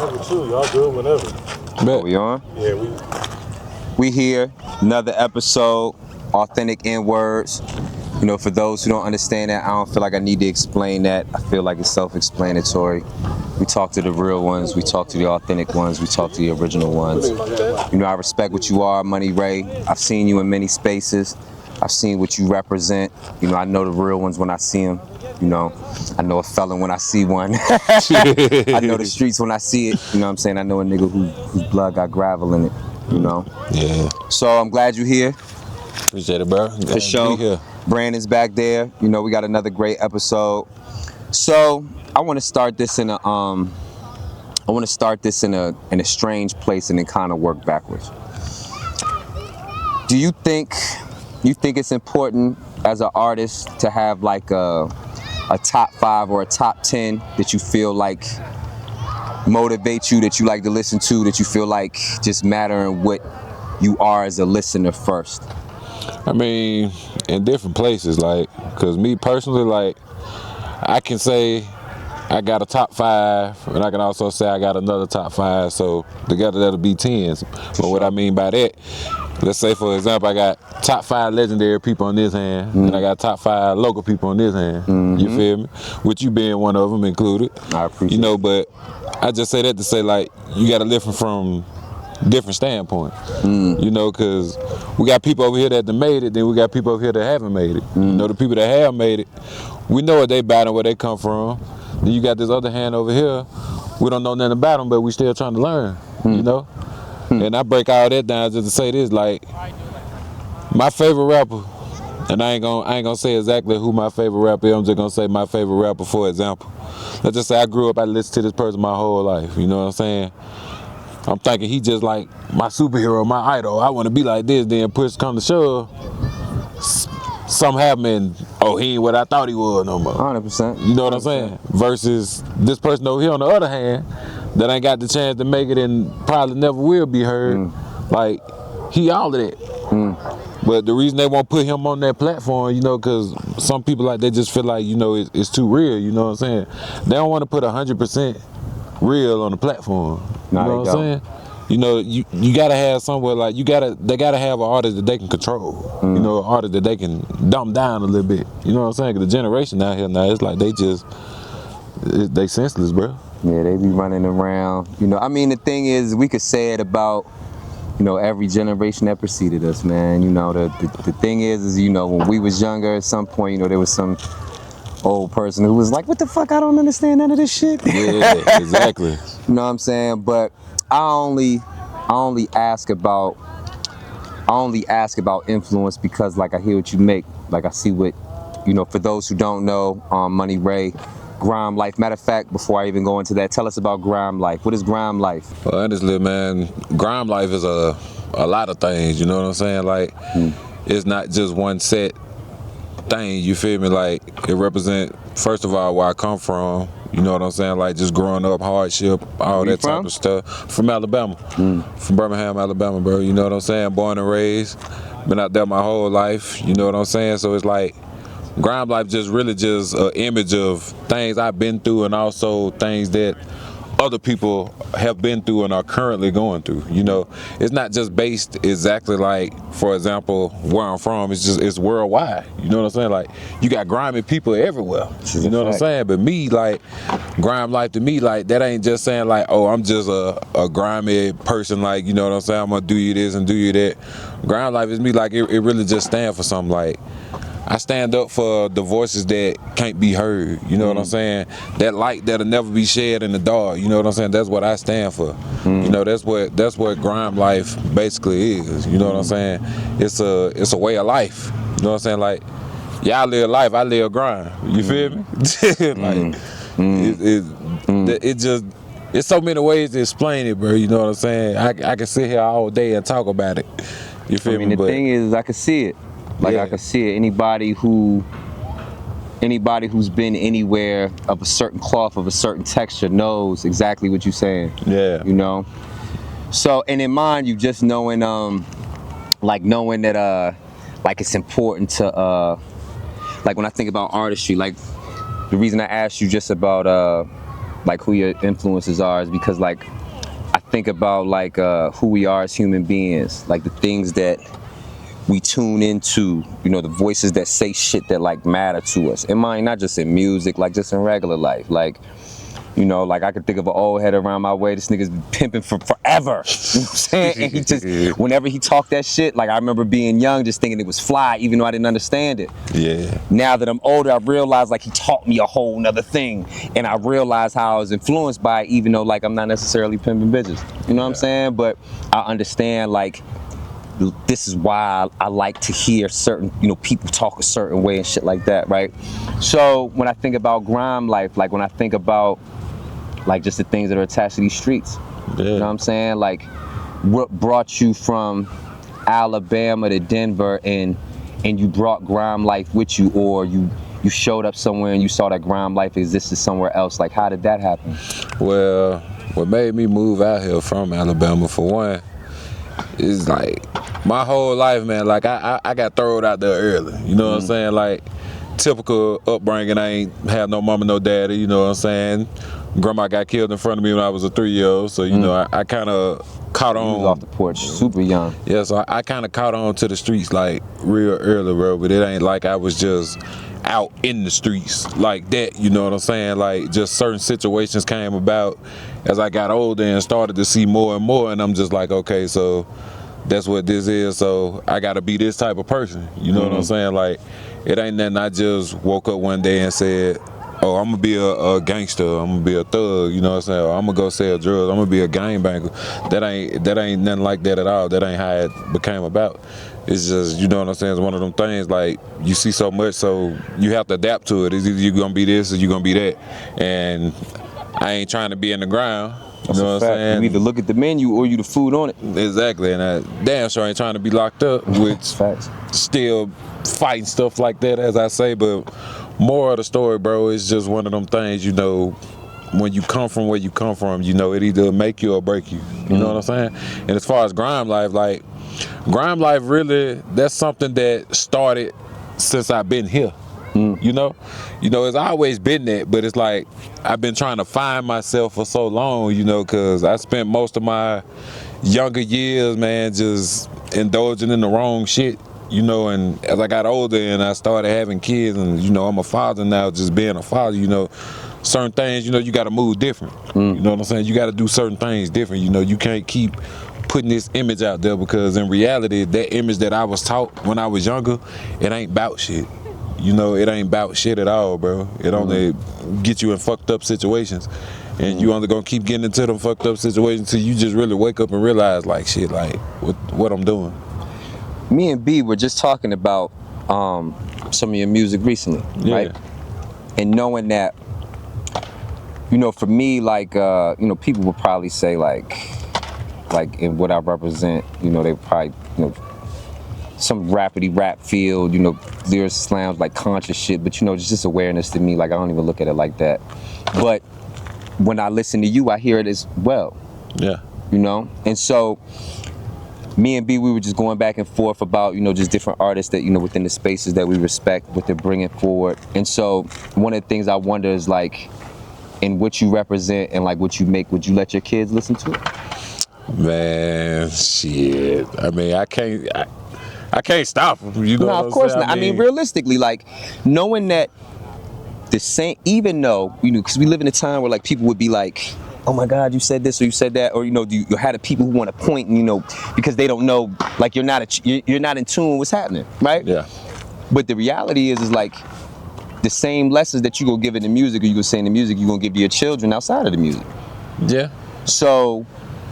Number 2, y'all good whenever. Bet. We on? Yeah, we here. Another episode. Authentic N-words. You know, for those who don't understand that, I don't feel like I need to explain that. I feel like it's self-explanatory. We talk to the real ones. We talk to the authentic ones. We talk to the original ones. You know, I respect what you are, Moneyy Raee. I've seen you in many spaces. I've seen what you represent. You know, I know the real ones when I see them. You know, I know a felon when I see one. I know the streets when I see it. You know what I'm saying? I know a nigga whose blood got gravel in it, you know? Yeah. So I'm glad you're here. Appreciate it, bro. For sure. Brandon's back there. You know, we got another great episode. So I want to start this in a strange place and then kind of work backwards. Do you think it's important as an artist to have like a top 5 or a top 10 that you feel like motivate you, that you like to listen to, that you feel like just matter in what you are as a listener first? I mean, in different places, like, cause me personally, like, I can say I got a top 5, and I can also say I got another top 5, so together that'll be 10s. But what I mean by that, let's say for example, I got top 5 legendary people on this hand, and I got top 5 local people on this hand. You feel me? With you being one of them included. I appreciate it. You know, but I just say that to say, like, you gotta listen from different standpoint. You know, cause we got people over here that have made it, then we got people over here that haven't made it. You know, the people that have made it, we know what they about and where they come from. Then you got this other hand over here, we don't know nothing about them, but we still trying to learn, you know? And I break all that down just to say this, like, my favorite rapper, and I ain't gonna say exactly who my favorite rapper is, I'm just gonna say my favorite rapper for example. Let's just say I grew up, I listened to this person my whole life, you know what I'm saying? I'm thinking he just like my superhero, my idol. I want to be like this. Then push come to shove, something happened. Oh, he ain't what I thought he was no more. 100%. You know what I'm saying? Versus this person over here on the other hand, that ain't got the chance to make it and probably never will be heard. Like he all of that. But the reason they won't put him on that platform, you know, because some people like they just feel like, you know, it's too real. You know what I'm saying? They don't want to put 100% real on the platform. You know what I'm saying? You know, you gotta have somewhere like they gotta have an artist that they can control. You know, an artist that they can dumb down a little bit. You know what I'm saying? 'Cause the generation out here now, it's like they senseless, bro. Yeah, they be running around. You know, I mean, the thing is, we could say it about, you know, every generation that preceded us, man. You know, the thing is, you know, when we was younger, at some point, you know, there was some old person who was like, what the fuck, I don't understand none of this shit. Yeah, exactly. You know what I'm saying? But I only ask about influence because, like, I hear what you make. Like, I see what, you know, for those who don't know, Moneyy Raee, Grime Life. Matter of fact, before I even go into that, tell us about Grime Life. What is Grime Life? Well, honestly, man, Grime Life is a lot of things, you know what I'm saying? Like, it's not just one set thing, you feel me? Like, it represent, first of all, where I come from, you know what I'm saying? Like, just growing up, hardship, all that type of stuff. From Alabama, from Birmingham, Alabama, bro, you know what I'm saying? Born and raised, been out there my whole life, you know what I'm saying? So it's like, Grime Life just really just an image of things I've been through and also things that other people have been through and are currently going through. You know, it's not just based exactly like, for example, where I'm from. It's worldwide. You know what I'm saying? Like, you got grimy people everywhere. You know what I'm saying? But me, like, Grime Life to me, like, that ain't just saying like, oh, I'm just a grimy person. Like, you know what I'm saying? I'm gonna do you this and do you that. Grime Life is me. Like, it really just stand for something. Like, I stand up for the voices that can't be heard, you know what I'm saying? That light that'll never be shed in the dark, you know what I'm saying? That's what I stand for. You know, that's what Grime Life basically is, you know what I'm saying? It's a way of life, you know what I'm saying? Like, y'all live life, I live grime, you feel me? Like, it just, it's so many ways to explain it, bro, you know what I'm saying? I can sit here all day and talk about it, you feel me? I mean, the thing is, I can see it. Like, I can see it. Anybody who's been anywhere of a certain cloth, of a certain texture, knows exactly what you're saying. Yeah. You know? So, and in mind, you just knowing that, like, it's important to, like, when I think about artistry, like, the reason I asked you just about, like who your influences are is because like I think about like who we are as human beings, like the things that we tune into, you know, the voices that say shit that like matter to us. In mind, not just in music, like just in regular life. Like, you know, like I could think of an old head around my way. This nigga's been pimping for forever. You know what I'm saying? And he just, whenever he talked that shit, like I remember being young, just thinking it was fly, even though I didn't understand it. Yeah. Now that I'm older, I realize like he taught me a whole nother thing. And I realize how I was influenced by it, even though like I'm not necessarily pimping bitches. You know what I'm saying? But I understand like, this is why I like to hear certain, you know, people talk a certain way and shit like that, right? So when I think about Grime Life, like when I think about like just the things that are attached to these streets, you know what I'm saying? Like what brought you from Alabama to Denver and you brought Grime Life with you, or you showed up somewhere and you saw that Grime Life existed somewhere else? Like how did that happen? Well, what made me move out here from Alabama, for one, is like my whole life, man, like I got thrown out there early. You know what I'm saying? Like typical upbringing, I ain't had no mama, no daddy, you know what I'm saying? Grandma got killed in front of me when I was a 3-year-old, so you know, I kind of caught on. You was off the porch super young. Yeah, so I kind of caught on to the streets like real early, bro, but it ain't like I was just out in the streets like that, you know what I'm saying? Like just certain situations came about as I got older and started to see more and more, and I'm just like, okay, so that's what this is, so I gotta be this type of person, you know what I'm saying? Like it ain't nothing I just woke up one day and said, oh, I'm gonna be a gangster, I'm gonna be a thug, you know what I'm saying? Or I'm gonna go sell drugs, I'm gonna be a gangbanger. That ain't nothing like that at all. That ain't how it became about. It's just, you know what I'm saying, it's one of them things like you see so much, so you have to adapt to it. It's either you gonna be this or you gonna be that. And I ain't trying to be in the ground. You know what I'm saying? You either look at the menu or you the food on it. Exactly, and I damn sure ain't trying to be locked up, which still fighting stuff like that, as I say. But more of the story, bro, it's just one of them things, you know, when you come from where you come from, you know, it either make you or break you. You know what I'm saying? And as far as Grime Life, like, Grime Life really, that's something that started since I've been here. You know, it's always been that, but it's like I've been trying to find myself for so long, you know, because I spent most of my younger years, man, just indulging in the wrong shit, you know, and as I got older and I started having kids and, you know, I'm a father now, just being a father, you know, certain things, you know, you got to move different. You know what I'm saying? You got to do certain things different, you know, you can't keep putting this image out there, because in reality, that image that I was taught when I was younger, it ain't about shit. You know, it ain't about shit at all, bro. It only get you in fucked up situations. And you only gonna keep getting into them fucked up situations until you just really wake up and realize, like, shit, like, what I'm doing. Me and B were just talking about some of your music recently, right? And knowing that, you know, for me, like, you know, people would probably say, like in what I represent, you know, they probably, you know, some rapidy rap field, you know, lyrics, slams, like conscious shit, but you know, just awareness to me, like I don't even look at it like that. But when I listen to you, I hear it as well. Yeah. You know? And so me and B, we were just going back and forth about, you know, just different artists that, you know, within the spaces that we respect, what they're bringing forward. And so one of the things I wonder is like, in what you represent and like what you make, would you let your kids listen to it? Man, shit. I mean, I can't stop them, you know. No, of course not. I mean, realistically, like, knowing that the same, even though, you know, because we live in a time where like people would be like, oh my God, you said this or you said that, or you know, you had the people who want to point, you know, because they don't know, like you're not in tune with what's happening, right? Yeah. But the reality is like the same lessons that you gonna give in the music, or you gonna say in the music, you gonna give to your children outside of the music. Yeah. So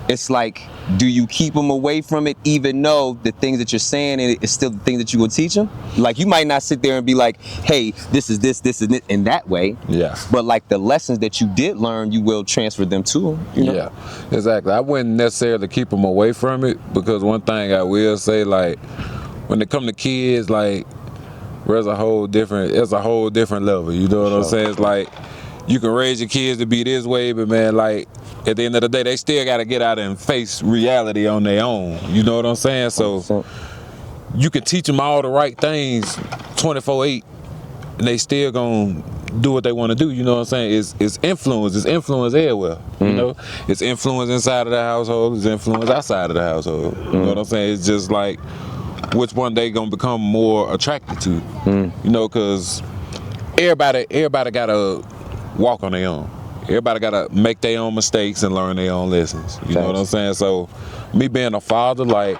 it's like, do you keep them away from it, even though the things that you're saying is still the things that you're gonna teach them? Like, you might not sit there and be like, hey, this is this is this, in that way. Yeah. But like the lessons that you did learn, you will transfer them to them. You know? Yeah, exactly. I wouldn't necessarily keep them away from it, because one thing I will say, like, when it come to kids, like, it's a whole different level. You know what I'm saying? It's like, you can raise your kids to be this way, but man, like, at the end of the day, they still got to get out and face reality on their own. You know what I'm saying? So 100%. You can teach them all the right things 24/8, and they still gonna do what they want to do. You know what I'm saying? It's influence. It's influence everywhere. You know, it's influence inside of the household. It's influence outside of the household. You know what I'm saying? It's just like which one they gonna become more attracted to. You know, cause everybody gotta walk on their own. Everybody gotta make their own mistakes and learn their own lessons. You know what I'm saying? So me being a father, like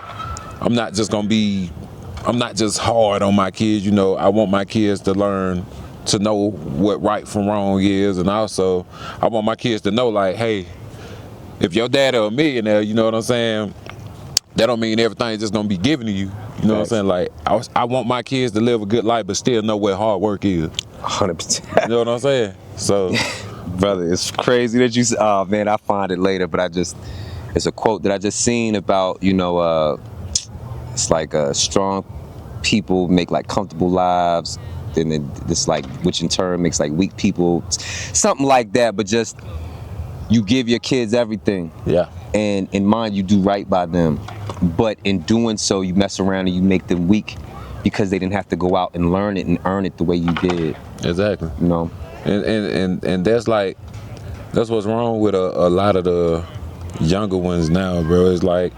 I'm not just hard on my kids. You know, I want my kids to learn to know what right from wrong is, and also I want my kids to know, like, hey, if your daddy a millionaire, you know what I'm saying, that don't mean everything's just gonna be given to you. You know what I'm saying? Like, I want my kids to live a good life, but still know what hard work is. 100%. You know what I'm saying? So, brother, it's crazy that you. Oh man, I find it later, but it's a quote that I just seen about. You know, it's like strong people make like comfortable lives. Then it's like, which in turn makes like weak people, something like that. But just you give your kids everything, and in mind you do right by them, but in doing so you mess around and you make them weak because they didn't have to go out and learn it and earn it the way you did. Exactly. You know, and that's what's wrong with a lot of the younger ones now, bro. It's like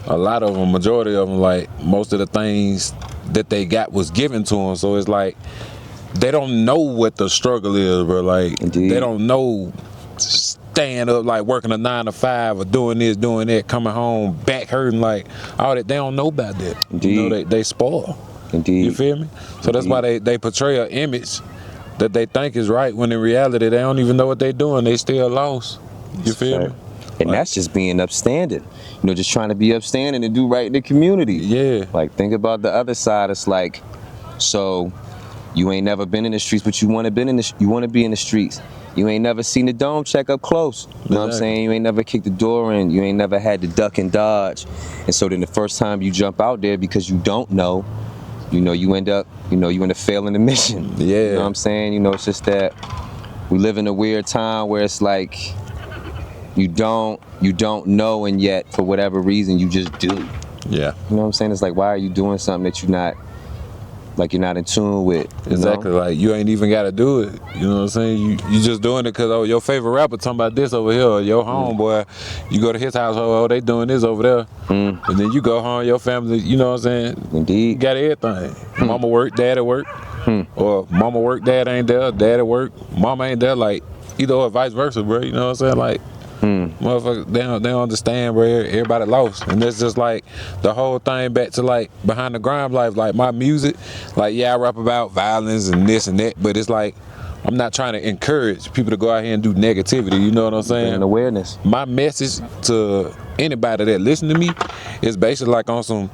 a lot of them, majority of them, like most of the things that they got was given to them, so it's like they don't know what the struggle is, bro. Like, they don't know staying up, like working a 9 to 5 or doing this, doing that, coming home back hurting, like all that. They don't know about that. You know, they spoil. You feel me? So that's why they portray an image that they think is right, when in reality they don't even know what they're doing. They still lost. You feel me? And like, that's just being upstanding. You know, just trying to be upstanding and do right in the community. Yeah. Like, think about the other side. It's like, so you ain't never been in the streets, but you want to be in the streets. You ain't never seen the dome check up close. You know what I'm saying? You ain't never kicked the door in. You ain't never had to duck and dodge. And so then the first time you jump out there because you don't know, you know, you end up failing the mission. Yeah. You know what I'm saying? You know, it's just that we live in a weird time where it's like you don't know, and yet for whatever reason you just do. Yeah. You know what I'm saying? It's like, why are you doing something that you're not in tune with? Exactly. Know? Like, you ain't even gotta do it. You know what I'm saying? You just doing it because your favorite rapper talking about this over here, or your homeboy, you go to his house, they doing this over there. And then you go home, your family, you know what I'm saying? Indeed. You got everything. Mama work, dad at work. Or mama work, dad ain't there, dad at work, mama ain't there, like either or vice versa, bro. You know what I'm saying? Like, motherfuckers, they don't understand, bro. Everybody lost. And that's just like the whole thing back to like behind the grime life, like my music, like, yeah, I rap about violence and this and that, but it's like I'm not trying to encourage people to go out here and do negativity, you know what I'm saying? And awareness. My message to anybody that listen to me is basically like on some,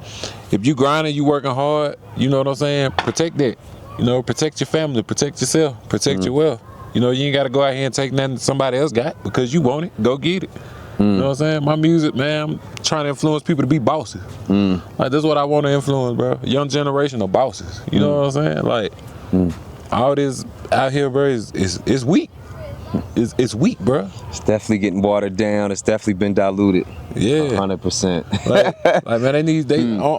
if you grinding, you working hard, you know what I'm saying? Protect that. You know, protect your family, protect yourself, protect your wealth. You know, you ain't got to go out here and take nothing somebody else got because you want it. Go get it. You know what I'm saying? My music, man, I'm trying to influence people to be bosses. Like, that's what I want to influence, bro. Young generation of bosses. You know what I'm saying? Like, all this out here, bro, is weak. It's weak, bro. It's definitely getting watered down. It's definitely been diluted. Yeah, 100%. like man, I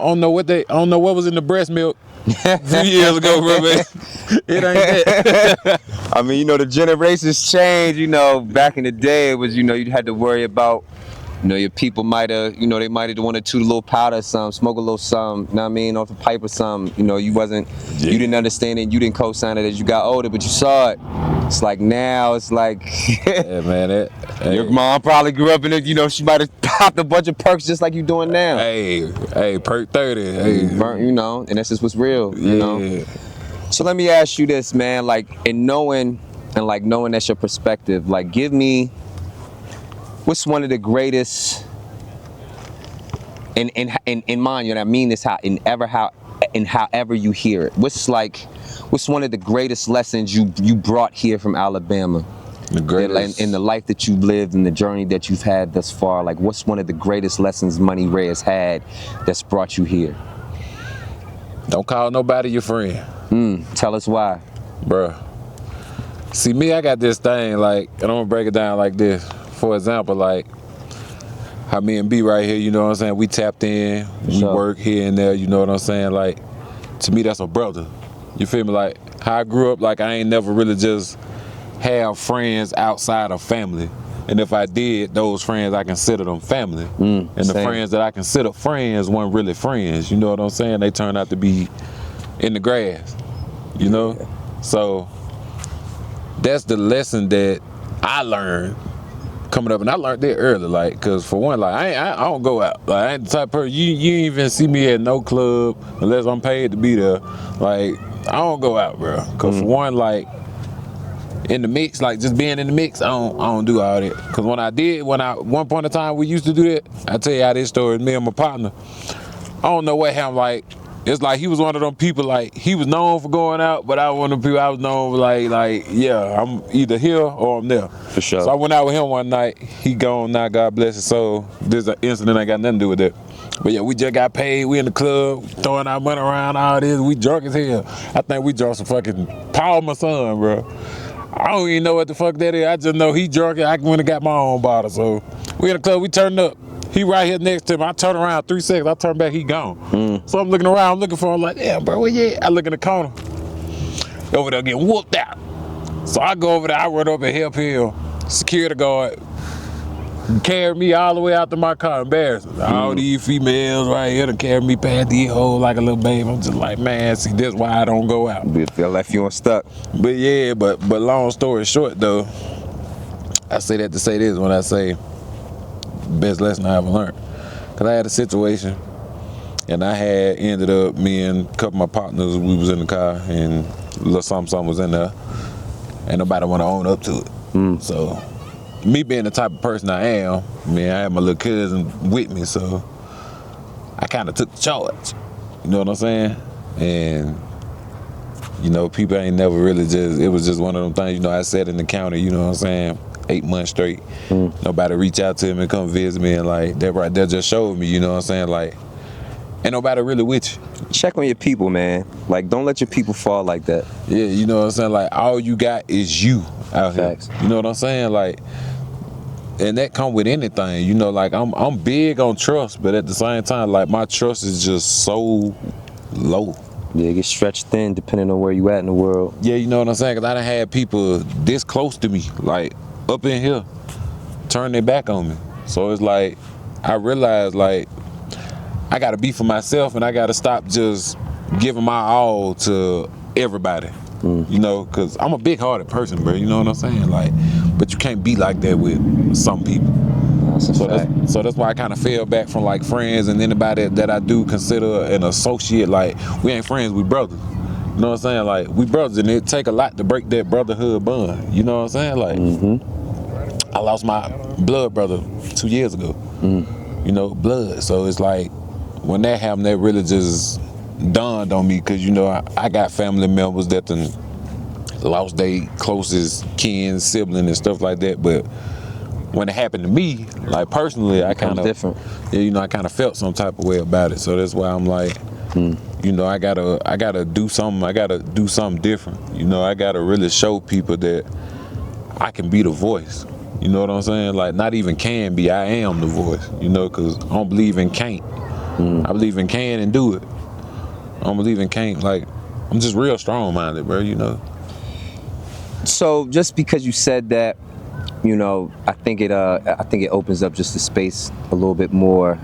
don't know what was in the breast milk a few years ago, bro, man. It ain't that. I mean, you know, the generations change. You know, back in the day, it was, you know, you had to worry about, you know, your people might have, you know, they might have wanted to a little powder or something, smoke a little something, you know what I mean, off the pipe or something. You know, you didn't understand it, you didn't co-sign it as you got older, but you saw it. It's like now, it's like, yeah, man, your mom probably grew up in it, you know, she might have popped a bunch of perks just like you doing now. Hey, perk 30. Hey. You know, and that's just what's real, you know. So let me ask you this, man, like, knowing that's your perspective, like, give me, what's one of the greatest, and mind you, and I mean this however you hear it, what's one of the greatest lessons you brought here from Alabama? The greatest. In the life that you've lived and the journey that you've had thus far, like, what's one of the greatest lessons Moneyy Raee has had that's brought you here? Don't call nobody your friend. Tell us why. Bruh. See, me, I got this thing, like, and I'm gonna break it down like this. For example, like, how me and B right here, you know what I'm saying? We tapped in, we work here and there, you know what I'm saying? Like, to me, that's a brother. You feel me? Like, how I grew up, like I ain't never really just have friends outside of family. And if I did, those friends, I consider them family. And the same. friends that I consider friends weren't really friends. You know what I'm saying? They turned out to be in the grass, you know? So that's the lesson that I learned coming up. And I learned that early, like, cause for one, like I don't go out. Like, I ain't the type of person, you ain't even see me at no club unless I'm paid to be there. Like, I don't go out, bro. Cause for one, like, in the mix, like just being in the mix, I don't do all that. Cause one point in time we used to do that. I tell you how this story is. Me and my partner, I don't know what happened. Like it's like he was one of them people. Like he was known for going out, but I was one of them people I was known for like yeah, I'm either here or I'm there. For sure. So I went out with him one night. He gone now. God bless his soul. This an incident ain't got nothing to do with that. But yeah, we just got paid. We in the club throwing our money around. All this. We drunk as hell. I think we drunk some fucking Paul my son, bro. I don't even know what the fuck that is. I just know he drunk and I went and got my own bottle. So we in the club, we turned up. He right here next to him. I turn around 3 seconds. I turn back, he gone. So I'm looking around, I'm looking for him like, damn, bro, where you at? I look in the corner. Over there getting whooped out. So I go over there, I run up and help him. Security guard carried me all the way out to my car, embarrassing. All these females right here to carry me past the hole like a little baby. I'm just like, man, see, that's why I don't go out. I left you unstuck. But yeah, but long story short though, I say that to say this when I say best lesson I ever learned. Cause I had a situation and I had ended up, me and a couple of my partners, we was in the car and a little something was in there. Ain't nobody wanna own up to it. So me being the type of person I am, I had my little cousin with me, so I kinda took the charge. You know what I'm saying? And you know, people ain't never really it was just one of them things, you know, I sat in the county, you know what I'm saying, 8 months straight. Nobody reach out to me and come visit me, and like, that right there just showed me, you know what I'm saying, like, ain't nobody really with you. Check on your people, man. Like, don't let your people fall like that. Yeah, you know what I'm saying, like, all you got is you out Facts. here. You know what I'm saying, like, and that come with anything, you know, like, I'm big on trust, but at the same time, like, my trust is just so low. Yeah, it gets stretched thin depending on where you at in the world. Yeah, you know what I'm saying? Because I done had people this close to me, like up in here, turn their back on me. So it's like, I realized like, I got to be for myself and I got to stop just giving my all to everybody. You know, because I'm a big-hearted person, bro. You know what I'm saying? Like, but you can't be like that with some people. So that's why I kind of fell back from like friends and anybody that I do consider an associate. Like, we ain't friends, we brothers. You know what I'm saying? Like, we brothers, and it take a lot to break that brotherhood bond. You know what I'm saying? Like, I lost my blood brother 2 years ago. You know, blood. So it's like, when that happened, that really just dawned on me, because you know, I got family members that done lost their closest kin, sibling, and stuff like that. But when it happened to me, like personally, I kind of different. Yeah, you know, I kind of felt some type of way about it. So that's why I'm like, you know, I gotta do something. I gotta do something different. You know, I gotta really show people that I can be the voice. You know what I'm saying? Like, not even can be, I am the voice. You know, because I don't believe in can't. I believe in can and do it. I don't believe in can't. Like, I'm just real strong-minded, bro, you know. So just because you said that, you know, I think it opens up just the space a little bit more.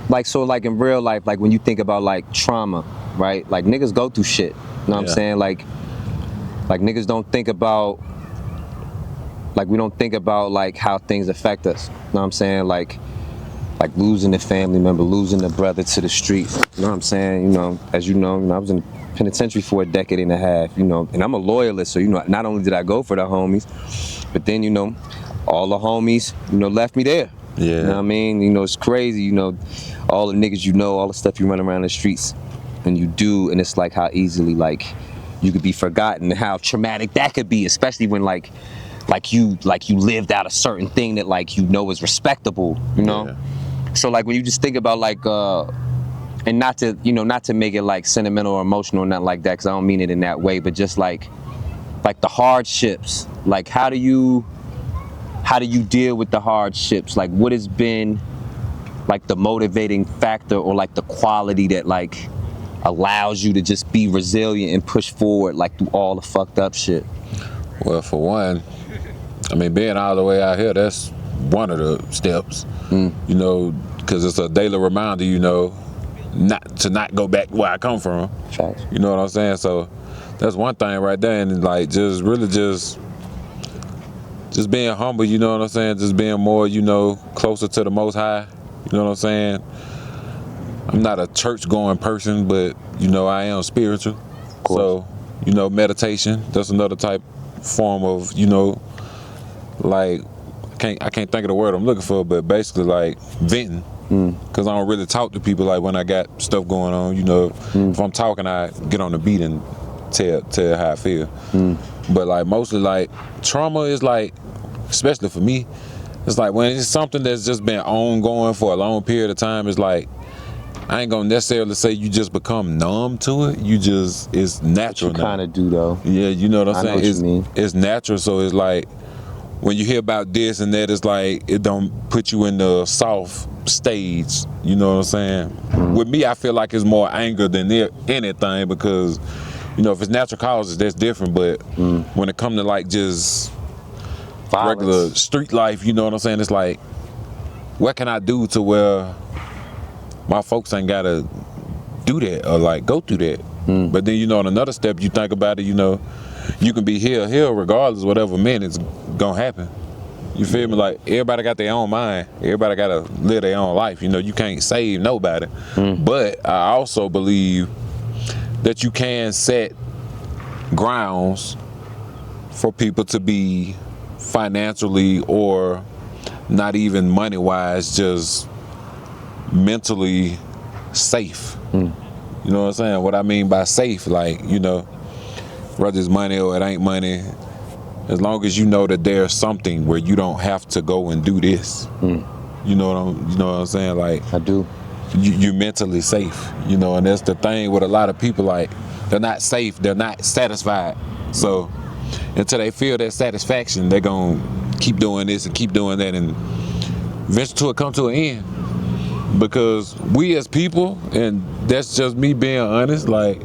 Like, so like in real life, like when you think about like trauma, right? Like, niggas go through shit. You know what I'm saying? Like niggas don't think about, like, we don't think about like how things affect us. You know what I'm saying? Like losing a family member, losing a brother to the streets. You know what I'm saying? You know, as you know, I was in the penitentiary for a decade and a half, you know, and I'm a loyalist, so, you know, not only did I go for the homies, but then, you know, all the homies, you know, left me there. Yeah. You know what I mean? You know, it's crazy, you know, all the niggas you know, all the stuff you run around the streets, and you do, and it's like how easily, like, you could be forgotten, and how traumatic that could be, especially when, like you lived out a certain thing that, like, you know is respectable, you know? Yeah. So, like, when you just think about, like, and not to make it, like, sentimental or emotional or nothing like that, because I don't mean it in that way, but just, like the hardships. Like, how do you deal with the hardships? Like, what has been, like, the motivating factor or, like, the quality that, like, allows you to just be resilient and push forward like through all the fucked up shit? Well, for one, I mean, being all the way out here, that's one of the steps, you know, because it's a daily reminder, you know, not go back where I come from. Facts. You know what I'm saying? So that's one thing right there, and like just really just being humble. You know what I'm saying? Just being more, you know, closer to the Most High. You know what I'm saying? I'm not a church-going person, but you know I am spiritual. So you know, meditation. That's another type form of, you know, like I can't think of the word I'm looking for, but basically like venting. Cause I don't really talk to people like when I got stuff going on. You know, if I'm talking, I get on the beat and tell how I feel. But like mostly like trauma is like, especially for me, it's like when it's something that's just been ongoing for a long period of time. It's like I ain't gonna necessarily say you just become numb to it. You just, it's natural. You kind of do though. Yeah, you know what I'm saying? Know what you mean. It's natural, so it's like when you hear about this and that, it's like it don't put you in the soft stage. You know what I'm saying? With me, I feel like it's more anger than anything, because you know if it's natural causes, that's different. But when it comes to like just Violence. Regular street life, you know what I'm saying? It's like, what can I do to where my folks ain't gotta do that or like go through that? But then, you know, on another step, you think about it, you know, you can be here regardless, whatever minute it's gonna happen. You feel me? Like everybody got their own mind. Everybody gotta live their own life. You know, you can't save nobody. But I also believe that you can set grounds for people to be financially or not even money-wise, just mentally safe. You know what I'm saying? What I mean by safe, like, you know, whether it's money or it ain't money, as long as you know that there's something where you don't have to go and do this. You know what I'm saying? Like, I do. You're mentally safe, you know, and that's the thing with a lot of people, like, they're not safe, they're not satisfied. So until they feel that satisfaction, they're gonna keep doing this and keep doing that, and eventually it'll come to an end. Because we as people, and that's just me being honest, like,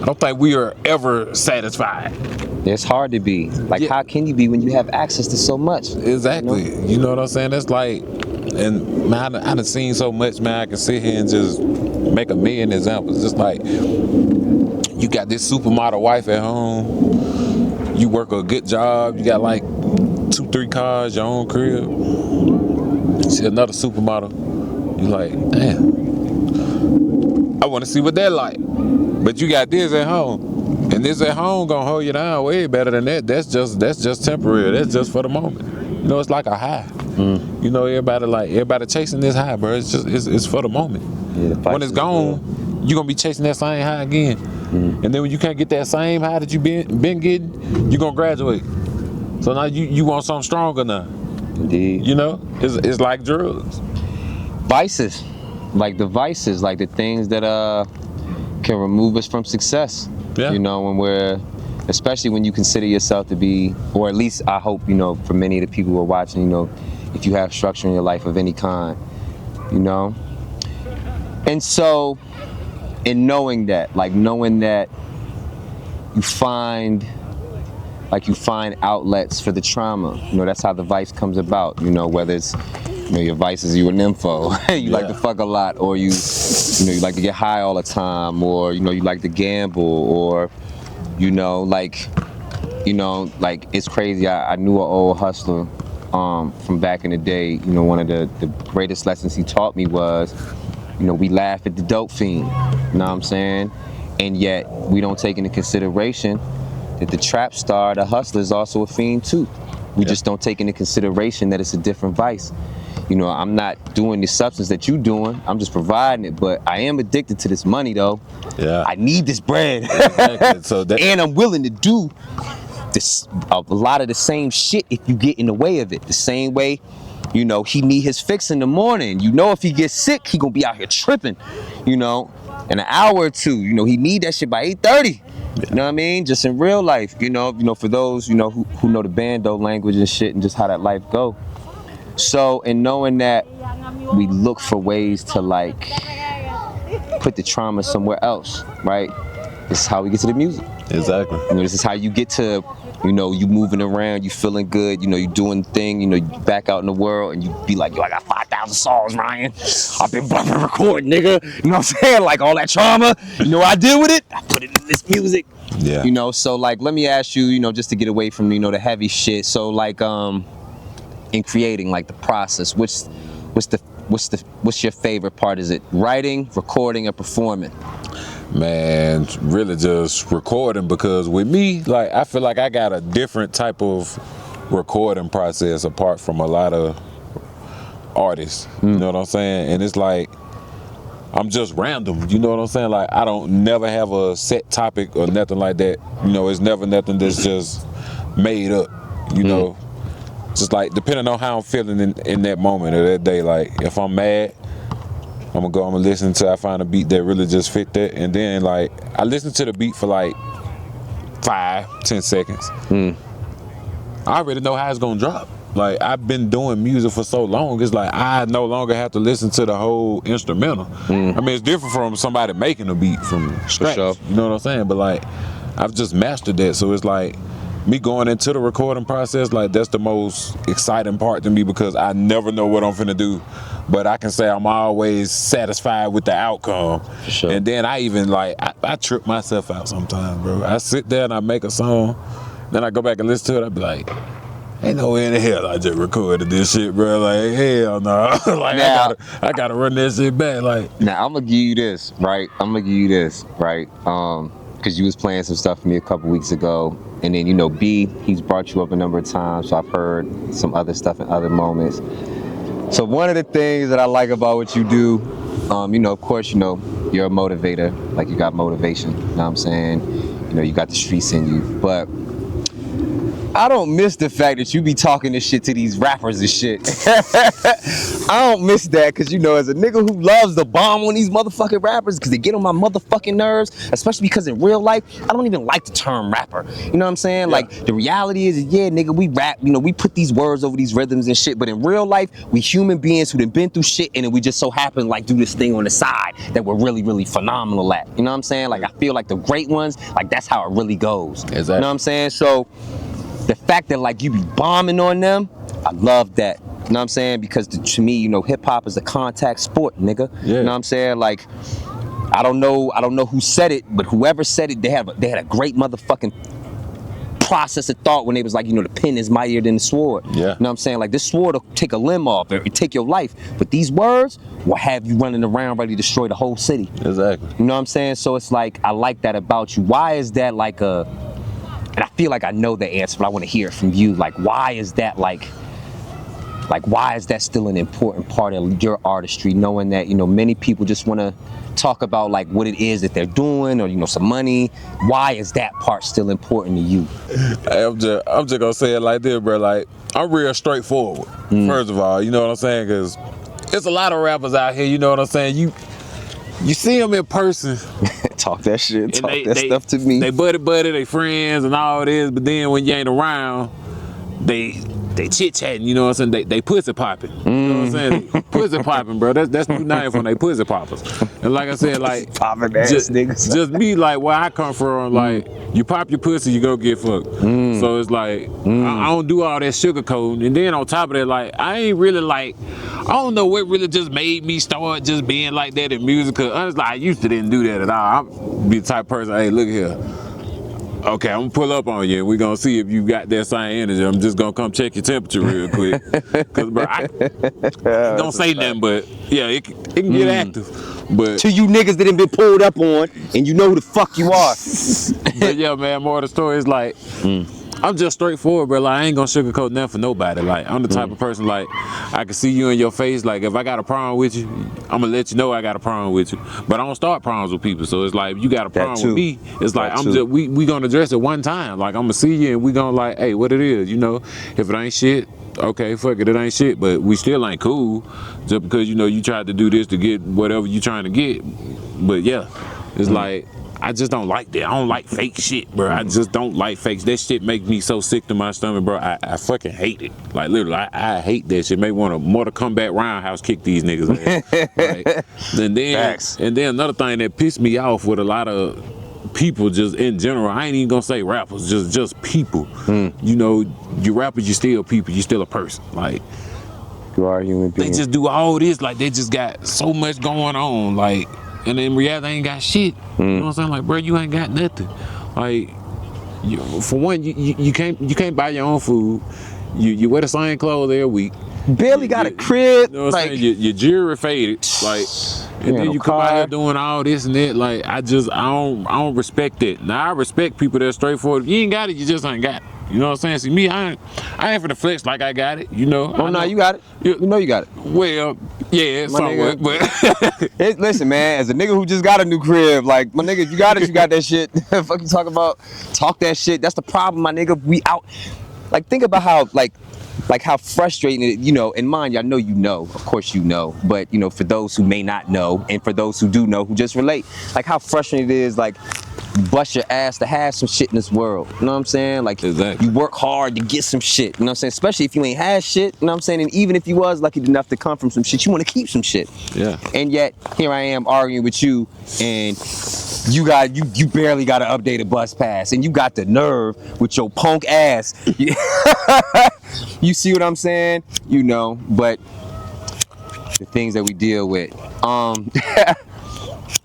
I don't think we are ever satisfied. It's hard to be. Like, how can you be when you have access to so much? Exactly. You know what I'm saying? That's like, and man, I done seen so much, man, I can sit here and just make a million examples. Just like, you got this supermodel wife at home, you work a good job, you got like 2-3 cars, your own crib, see another supermodel, you like, damn, I want to see what they're like. But you got this at home, and this at home gonna hold you down way better than that. That's just temporary. That's just for the moment. You know, it's like a high. You know, everybody chasing this high, bro. It's for the moment. Yeah, when it's gone, you're gonna be chasing that same high again. And then when you can't get that same high that you been getting, you're gonna graduate. So now you want something stronger now. Indeed. You know, it's like drugs. Vices, like the vices, like the things that can remove us from success. Yeah. You know, especially when you consider yourself to be, or at least I hope, you know, for many of the people who are watching, you know, if you have structure in your life of any kind, you know. And so, in knowing that you find outlets for the trauma, you know, that's how the vice comes about, you know, whether it's, you know, your vice is you a nympho, you like to fuck a lot, or you know, you like to get high all the time, or, you know, you like to gamble, or, you know, like it's crazy. I knew an old hustler from back in the day. You know, one of the greatest lessons he taught me was, you know, we laugh at the dope fiend, you know what I'm saying? And yet we don't take into consideration that the trap star, the hustler, is also a fiend too. We just don't take into consideration that it's a different vice. You know, I'm not doing the substance that you're doing. I'm just providing it, but I am addicted to this money though. Yeah. I need this bread. Exactly. So and I'm willing to do this, a lot of the same shit if you get in the way of it. The same way, you know, he need his fix in the morning. You know, if he gets sick, he gonna be out here tripping, you know, in an hour or two. You know, he need that shit by 8:30. You know what I mean? Just in real life, you know, for those, you know, who know the bando language and shit and just how that life go. So, in knowing that we look for ways to like put the trauma somewhere else, right? This is how we get to the music. Exactly. You know, this is how you get to, you know, you moving around, you feeling good, you know, you doing the thing, you know, you back out in the world and you be like, yo, I got 5,000 songs, Ryan. I've been bumping recording, nigga. You know what I'm saying? Like all that trauma, you know what I did with it? I put it in this music. Yeah. You know, so like, let me ask you, you know, just to get away from, you know, the heavy shit. So like, in creating, like the process, what's your favorite part? Is it writing, recording, or performing? Man, really just recording, because with me, like, I feel like I got a different type of recording process apart from a lot of artists. You know what I'm saying? And it's like, I'm just random, you know what I'm saying? Like, I don't never have a set topic or nothing like that. You know, it's never nothing that's just made up, you know? Just like, depending on how I'm feeling in that moment or that day. Like, if I'm mad, I'm gonna listen until I find a beat that really just fit that. And then, like, I listen to the beat for like 5-10 seconds. I already know how it's gonna drop. Like, I've been doing music for so long, it's like I no longer have to listen to the whole instrumental. I mean, it's different from somebody making a beat from scratch. sure. You know what I'm saying? But like, I've just mastered that. So it's like, me going into the recording process, like, that's the most exciting part to me, because I never know what I'm finna do. But I can say I'm always satisfied with the outcome. For sure. And then I even, like, I trip myself out sometimes, bro. I sit there and I make a song, then I go back and listen to it, I be like, ain't no way in the hell I just recorded this shit, bro. Like, hell no. Like, now, I gotta run that shit back. Like, now I'm gonna give you this, right? Because you was playing some stuff for me a couple weeks ago, and then, you know, B, he's brought you up a number of times, so I've heard some other stuff in other moments. So one of the things that I like about what you do, you know, of course, you know, you're a motivator, like, you got motivation, you know what I'm saying? You know, you got the streets in you, but I don't miss the fact that you be talking this shit to these rappers and shit. I don't miss that, because, you know, as a nigga who loves to bomb on these motherfucking rappers because they get on my motherfucking nerves, especially because in real life, I don't even like the term rapper. You know what I'm saying? Yeah. Like, the reality is, yeah, nigga, we rap, you know, we put these words over these rhythms and shit, but in real life, we human beings who done been through shit, and then we just so happen, like, do this thing on the side that we're really, really phenomenal at. You know what I'm saying? Like, I feel like the great ones, like, that's how it really goes. Exactly. You know what I'm saying? So, the fact that, like, you be bombing on them, I love that. You know what I'm saying? Because to me, you know, hip hop is a contact sport, nigga. Yeah. You know what I'm saying? Like, I don't know who said it, but whoever said it, they had a great motherfucking process of thought when they was like, you know, the pen is mightier than the sword. Yeah. You know what I'm saying? Like, this sword will take a limb off, it take your life, but these words will have you running around ready to destroy the whole city. Exactly. You know what I'm saying? So it's like, I like that about you. Why is that like a, and I feel like I know the answer, but I want to hear it from you. Like, why is that why is that still an important part of your artistry, knowing that, you know, many people just want to talk about, like, what it is that they're doing, or, you know, some money. Why is that part still important to you? I'm just gonna say it like this, bro. Like, I'm real straightforward, first of all, you know what I'm saying? Because there's a lot of rappers out here, you know what I'm saying? You see them in person. Talk that shit, talk that stuff to me. They buddy, they friends and all this, but then when you ain't around, they chit-chatting, you know what I'm saying? They pussy popping, you know what I'm saying? Pussy popping, bro. That's new name for they pussy poppers. And like I said, like, popping ass niggas. Just me, like, where I come from, like, you pop your pussy, you go get fucked. So it's like, I don't do all that sugarcoating. And then on top of that, like, I ain't really, like, I don't know what really just made me start just being like that in music. Cause honestly, I used to didn't do that at all. I'm be the type of person, hey, look here. Okay, I'm gonna pull up on you and we're gonna see if you got that same energy. I'm just gonna come check your temperature real quick. Cause bro, I don't say nothing, but yeah, it can get active. But to you niggas that ain't been pulled up on and you know who the fuck you are. But yeah, man, more of the story is like, I'm just straightforward, bro. Like, I ain't gonna sugarcoat nothing for nobody. Like, I'm the type of person, like, I can see you in your face. Like, if I got a problem with you, I'm gonna let you know I got a problem with you. But I don't start problems with people. So it's like, if you got a problem with me, it's like, we gonna address it one time. Like, I'm gonna see you and we gonna, like, hey, what it is, you know? If it ain't shit, okay, fuck it, it ain't shit. But we still ain't cool just because, you know, you tried to do this to get whatever you trying to get. But yeah, it's like, I just don't like that. I don't like fake shit, bro. I just don't like fakes. That shit make me so sick to my stomach, bro. I fucking hate it. Like literally, I hate that shit. Make me want to Mortal Kombat roundhouse kick these niggas. Like, and then another thing that pissed me off with a lot of people just in general, I ain't even gonna say rappers, just people. You know, you rappers, you still people, you still a person. Like, you are a human being. They just do all this, like they just got so much going on, like, and in reality they ain't got shit. You know what I'm saying? Like, bro, you ain't got nothing. Like, for one, you can't buy your own food. You wear the same clothes every week. Barely got a crib. You know what I'm saying? Your jewelry faded, like, and then you come out here doing all this and that. Like, I don't respect it. Now I respect people that's straightforward. If you ain't got it, you just ain't got it. You know what I'm saying? See, me, I ain't finna flex like I got it. You know? Oh no, you got it. You know you got it. Well, yeah, somewhat, but listen, man, as a nigga who just got a new crib, like, my nigga, if you got it, you got that shit. Fuck you talking about? Talk that shit. That's the problem, my nigga. We out. Like, think about how, like how frustrating it, you know, and mind you, I know you know, of course you know, but, you know, for those who may not know, and for those who do know, who just relate, like how frustrating it is, like, bust your ass to have some shit in this world, you know what I'm saying? Like, exactly. You work hard to get some shit, you know what I'm saying? Especially if you ain't had shit, you know what I'm saying? And even if you was lucky enough to come from some shit, you want to keep some shit. Yeah. And yet, here I am arguing with you, and you barely got an updated bus pass, and you got the nerve with your punk ass. You see what I'm saying? You know, but the things that we deal with.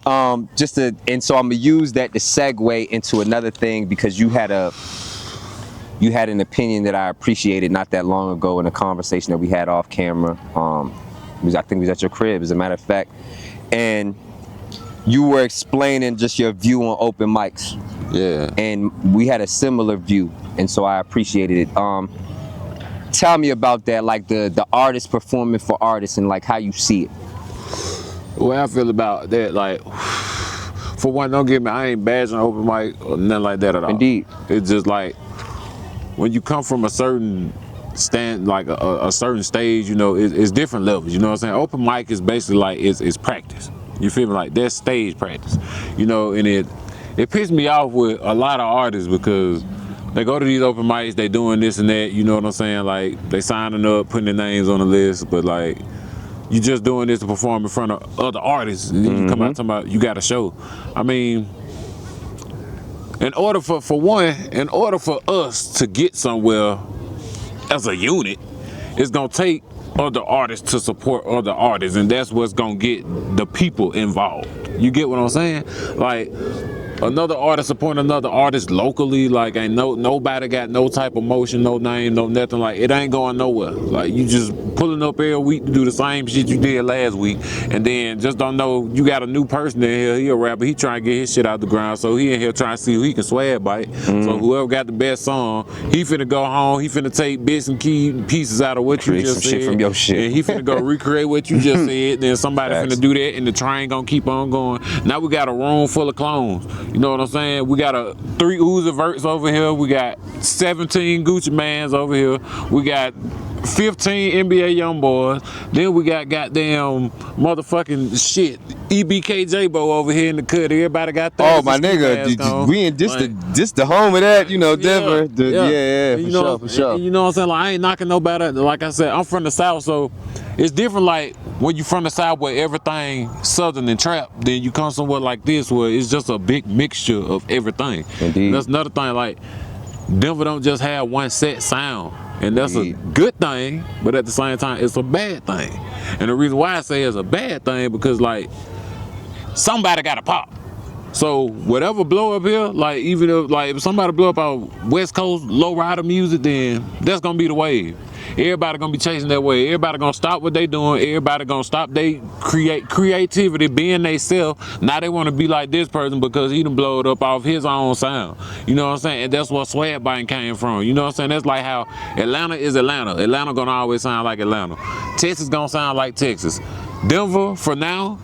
And so I'm gonna use that to segue into another thing, because you had an opinion that I appreciated not that long ago in a conversation that we had off camera. I think it was at your crib, as a matter of fact, and you were explaining just your view on open mics. Yeah. And we had a similar view, and so I appreciated it. Tell me about that, like the artist performing for artists, and like how you see it. The way I feel about that, like, for one, don't get me, I ain't bashing open mic or nothing like that at all. Indeed. It's just like, when you come from a certain like a certain stage, you know, it's different levels, you know what I'm saying? Open mic is basically like, it's practice. You feel me? Like, that's stage practice, you know, and it pissed me off with a lot of artists, because they go to these open mics, they doing this and that, you know what I'm saying? Like, they signing up, putting their names on the list, but like, you just doing this to perform in front of other artists, and then you come out talking about you got a show. I mean, in order for us to get somewhere as a unit, it's gonna take other artists to support other artists, and that's what's gonna get the people involved. You get what I'm saying? Like, another artist supporting another artist locally, like, ain't nobody got no type of motion, no name, no nothing. Like, it ain't going nowhere. Like, you just pulling up every week to do the same shit you did last week, and then just don't know you got a new person in here. He a rapper. He trying to get his shit out the ground, so he in here trying to see who he can swag bite. So whoever got the best song, he finna go home. He finna take bits and key pieces out of what you just said, shit from your shit, and he finna go recreate what you just said. Then somebody finna do that, and the train gonna keep on going. Now we got a room full of clones. You know what I'm saying? We got 3 Uzi Verts over here. We got 17 Gucci Mans over here. We got 15 NBA Youngboys. Then we got goddamn motherfucking shit EBKJ Bo over here in the cut. Everybody got that. Oh my nigga, we in this the home of that, you know, Denver. Yeah, for sure. You know what I'm saying? Like, I ain't knocking nobody. Like I said, I'm from the South, so it's different. Like, when you from the South where everything Southern and trap, then you come somewhere like this where it's just a big mixture of everything. Indeed. That's another thing. Like, Denver don't just have one set sound. And that's a good thing, but at the same time, it's a bad thing. And the reason why I say it's a bad thing, because, like, somebody got to pop. So whatever blow up here, like, even if somebody blow up our West Coast low rider music, then that's gonna be the wave. Everybody gonna be chasing that wave. Everybody gonna stop what they doing. Everybody gonna stop they creativity, being they self. Now they wanna be like this person because he done blowed up off his own sound. You know what I'm saying? And that's what swag biting came from. You know what I'm saying? That's like how Atlanta is Atlanta. Atlanta gonna always sound like Atlanta. Texas gonna sound like Texas. Denver, for now,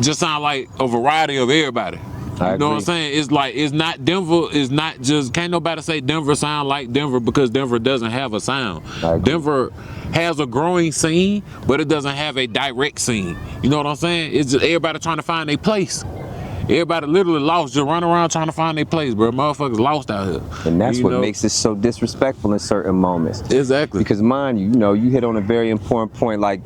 just sound like a variety of everybody. You know what I'm saying? It's like, it's not Denver, it's not just, can't nobody say Denver sound like Denver, because Denver doesn't have a sound. Denver has a growing scene, but it doesn't have a direct scene. You know what I'm saying? It's just everybody trying to find their place. everybody literally lost, just running around trying to find their place, bro. Motherfuckers lost out here. And that's You what know? makes it so disrespectful in certain moments. Exactly. Because mind you, you know, you hit on a very important point. Like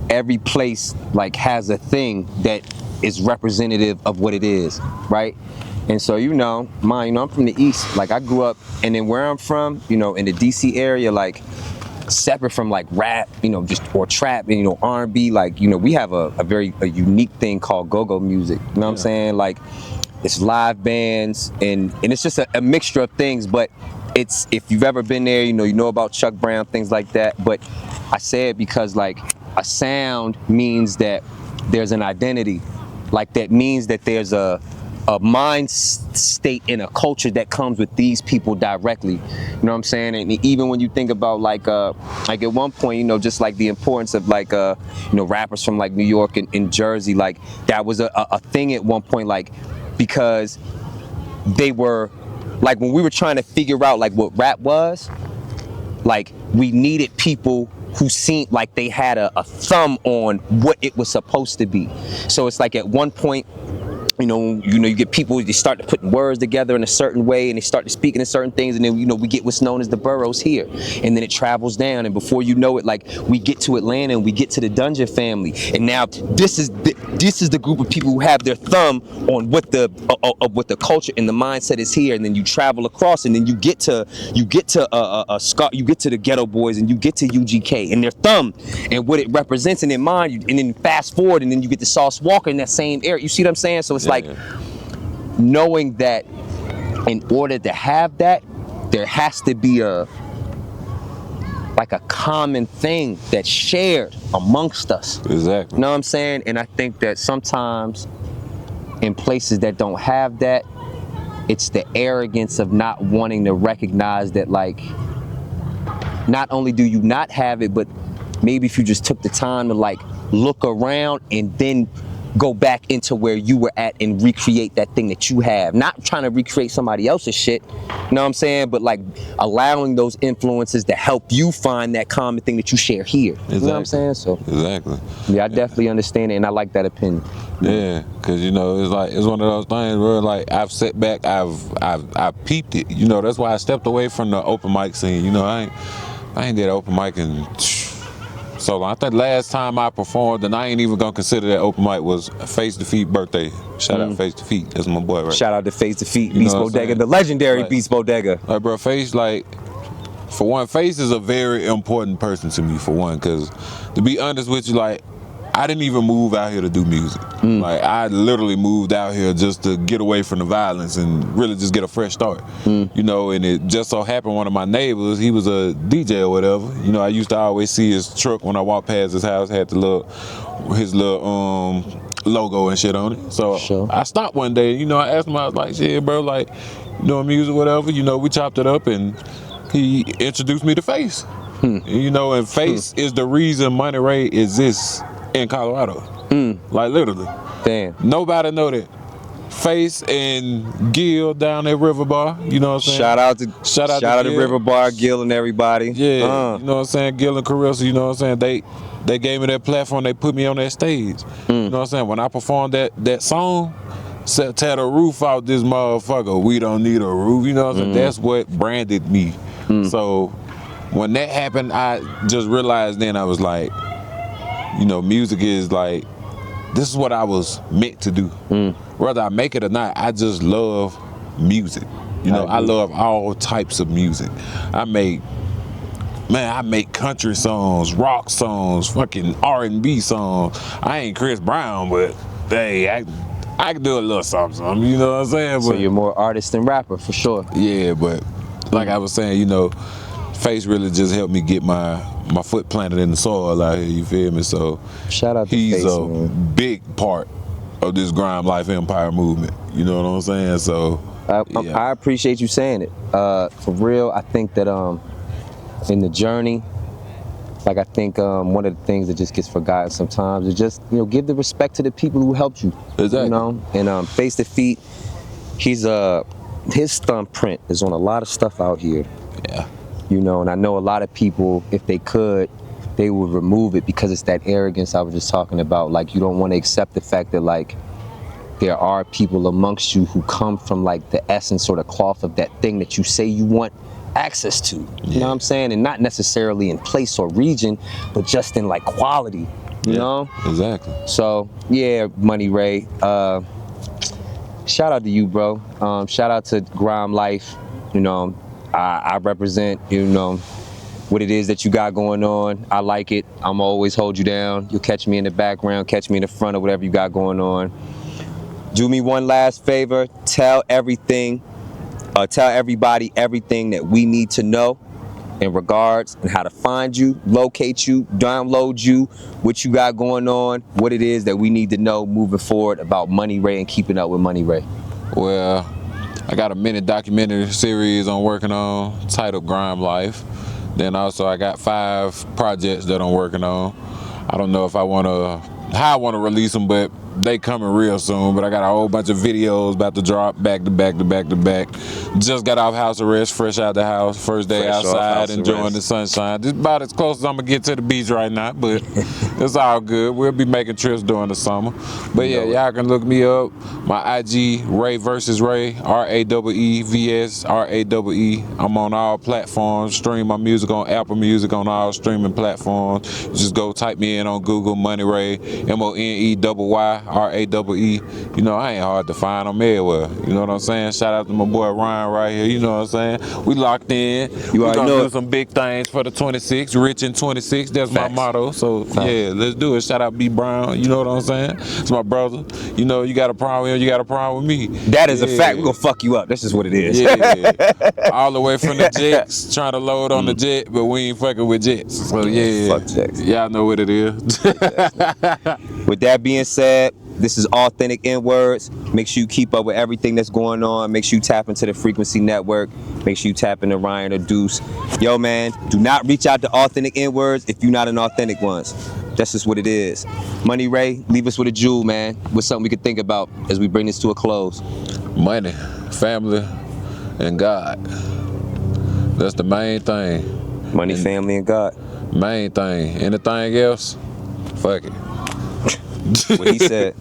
every place like has a thing that is representative of what it is, right? And so, you know, I'm from the East. Like I grew up, and then where I'm from, you know, in the DC area, like separate from like rap, you know, just or trap and, you know, R&B, like, you know, we have a very unique thing called go-go music. You know what I'm saying? Like it's live bands and it's just a mixture of things, but it's, if you've ever been there, you know about Chuck Brown, things like that. But I say it because like a sound means that there's an identity. Like that means that there's a mind state in a culture that comes with these people directly. You know what I'm saying? And even when you think about like at one point, you know, just like the importance of like you know, rappers from like New York and Jersey, like that was a thing at one point, like because they were like, when we were trying to figure out like what rap was, like we needed people who seemed like they had a thumb on what it was supposed to be. So it's like at one point, you get people, they start to put words together in a certain way and they start to speak in certain things, and then, you know, we get what's known as the boroughs here, and then it travels down, and before you know it, like we get to Atlanta and we get to the Dungeon family, and now this is the group of people who have their thumb on what the culture and the mindset is here, and then you travel across, and then you get to the Ghetto Boys, and you get to UGK and their thumb and what it represents, and in mind, and then fast forward, and then you get to Sauce Walker in that same area. You see what I'm saying? So it's like knowing that in order to have that, there has to be a common thing that's shared amongst us. Exactly. You know what I'm saying? And I think that sometimes in places that don't have that, it's the arrogance of not wanting to recognize that, like, not only do you not have it, but maybe if you just took the time to like look around and then go back into where you were at and recreate that thing that you have. Not trying to recreate somebody else's shit, you know what I'm saying? But like allowing those influences to help you find that common thing that you share here. Exactly. You know what I'm saying? So exactly. Yeah, I definitely understand it, and I like that opinion. Yeah, cause you know it's one of those things where like I've sat back, I've peeped it. You know, that's why I stepped away from the open mic scene. You know, I ain't did open mic in so long. I think last time I performed, and I ain't even gonna consider that open mic, was Face Defeat birthday. Shout out Face Defeat, that's my boy, right? Shout out to Face Defeat, Beast Bodega, the legendary Beast Bodega. Like, bro, Face, like, for one, Face is a very important person to me, for one, because to be honest with you, like, I didn't even move out here to do music. Like, I literally moved out here just to get away from the violence and really just get a fresh start. You know, and it just so happened one of my neighbors, he was a DJ or whatever. You know, I used to always see his truck when I walked past his house, had his little logo and shit on it. So I stopped one day, you know, I asked him, I was like, shit, bro, like, you know, music, whatever. You know, we chopped it up, and he introduced me to Face. You know, and Face is the reason Moneyy Raee exists in Colorado. Like, literally. Damn. Nobody know that. Face and Gil down at River Bar, you know what I'm saying? Shout out to River Bar, Gil and everybody. Yeah, you know what I'm saying? Gil and Carissa, you know what I'm saying? They gave me that platform, they put me on that stage. You know what I'm saying? When I performed that song, tear the roof out this motherfucker, we don't need a roof, you know what I'm saying? That's what branded me. So when that happened, I just realized then, I was like, you know, music is like, this is what I was meant to do. Whether I make it or not, I just love music. You know, I love all types of music. I make country songs, rock songs, fucking R&B songs. I ain't Chris Brown, but hey, I can do a little something, you know what I'm saying? So you're more artist than rapper, for sure. Yeah, but like I was saying, you know, Face really just helped me get my foot planted in the soil out here, you feel me? So shout out to he's Face, a man. big part of this Grime Life Empire movement, you know what I'm saying? So I appreciate you saying it. For real, I think that in the journey, like I think one of the things that just gets forgotten sometimes is just, you know, give the respect to the people who helped you. Exactly. You know, and Face Defeat, his thumbprint is on a lot of stuff out here. Yeah. You know, and I know a lot of people, if they could, they would remove it because it's that arrogance I was just talking about. Like, you don't want to accept the fact that, like, there are people amongst you who come from like the essence or the cloth of that thing that you say you want access to. You know what I'm saying? And not necessarily in place or region, but just in like quality. You know? Exactly. So yeah, Moneyy Raee. Shout out to you, bro. Shout out to Grime Life. You know, I represent, you know, what it is that you got going on. I like it. I'm always hold you down. You'll catch me in the background, catch me in the front of whatever you got going on. Do me one last favor. Tell everybody everything that we need to know in regards and how to find you, locate you, download you, what you got going on, what it is that we need to know moving forward about Moneyy Raee and keeping up with Moneyy Raee. Well, I got a mini documentary series I'm working on titled Grime Life. Then also I got 5 projects that I'm working on. I don't know if how I want to release them, but they coming real soon. But I got a whole bunch of videos about to drop back to back to back to back. Just got off house arrest, fresh out the house, first day outside, enjoying the sunshine. Just about as close as I'm gonna get to the beach right now, but it's all good. We'll be making trips during the summer. But yeah, y'all can look me up. My IG, Raee vs. Raee, RAEEVS RAEE. I'm on all platforms. Stream my music on Apple Music, on all streaming platforms. Just go type me in on Google, Moneyy Raee, MONEYY RAEE. You know, I ain't hard to find. I'm everywhere. You know what I'm saying? Shout out to my boy Ryan right here. You know what I'm saying? We locked in. We gonna do some big things for the 26. Rich in 26. That's my motto. So yeah, let's do it. Shout out B Brown. You know what I'm saying? It's my brother. You know, you got a problem with him, you got a problem with me. That is a fact. We're gonna fuck you up. That's just what it is. Yeah. All the way from the jets, trying to load on the jet, but we ain't fucking with jets. So yeah, fuck jets. Y'all know what it is. With that being said, this is Authentic N-Words. Make sure you keep up with everything that's going on. Make sure you tap into the Frequency Network. Make sure you tap into Ryan or Deuce. Yo, man, do not reach out to Authentic N-Words if you're not an authentic ones. That's just what it is. Moneyy Raee, leave us with a jewel, man. What's something we could think about as we bring this to a close? Money, family, and God. That's the main thing. Money, family, and God. Main thing. Anything else, fuck it. What he said.